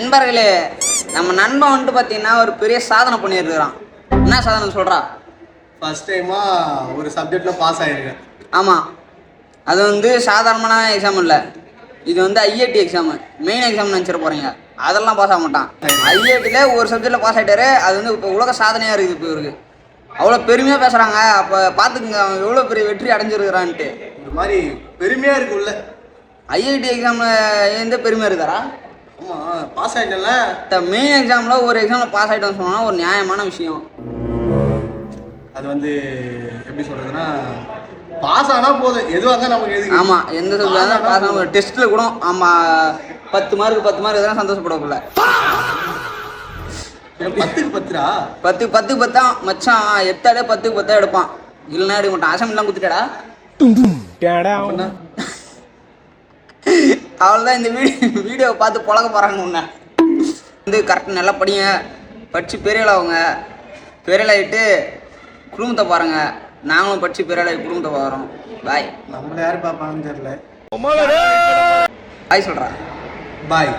நண்பர்களே, நம்ம நண்பன் வந்துட்டு பார்த்தீங்கன்னா ஒரு பெரிய சாதனை பண்ணியிருக்கிறான். என்ன சாதனை சொல்கிறா? ஃபர்ஸ்ட் டைமா ஒரு சப்ஜெக்ட்ல பாஸ் ஆயிருக்கேன். ஆமாம், அது வந்து சாதாரணமான எக்ஸாம் இல்லை, இது வந்து ஐஐடி எக்ஸாமு. மெயின் எக்ஸாம் நினச்சிட போகிறீங்க, அதெல்லாம் பாஸ் ஆக மாட்டான். ஐஐடியில் ஒரு சப்ஜெக்டில் பாஸ் ஆகிட்டாரு. அது வந்து இப்போ உலக சாதனையாக இருக்குது. இப்போ இவருக்கு அவ்வளோ பெருமையாக பேசுகிறாங்க. அப்போ பார்த்துக்குங்க அவன் எவ்வளோ பெரிய வெற்றி அடைஞ்சிருக்கிறான்ட்டு. ஒரு மாதிரி பெருமையா இருக்குல்ல. ஐஐடி எக்ஸாமில் எந்த பெருமையாக இருக்காரா? ஆமாம், பாஸ் ஆகிட்டல. மெயின் எக்ஸாமில் ஒரு எக்ஸாமில் பாஸ் ஆகிட்டோன்னு சொன்னால் ஒரு நியாயமான விஷயம். அது வந்து எப்படி சொல்றதுன்னா, பாஸ் ஆனால் போதும், எதுவாக இருந்தால் நமக்கு எதுக்கு. ஆமாம், எந்த சப்ஜெக்ட் பாஸ் ஆன டெஸ்ட்டில் கூட ஆமாம் 10 மார்க் தான் சந்தோஷப்படக்குள்ள. 10க்கு 10ரா? 10க்கு 10 மச்சான். எடுத்தாலே 10க்கு 10 எடுப்பான். இல்லைன்னா எடுக்க மாட்டான். அசம்பிளாம் குத்துட்டடா. அவ்வளோதான். இந்த வீடியோவை பார்த்து பழக போகிறாங்க. உன்னை வந்து கரெக்டாக நல்லா படிங்க, படித்து பெரியலாவுங்க. பெரியலாயிட்டு குடும்பத்தை பாருங்கள். நாங்களும் படித்து பெரியலாகி குடும்பத்தை பார்க்குறோம். பாய். நம்மள யார் பார்ப்பாங்கன்னு தெரியல. பாய் சொல்கிறா. பாய்.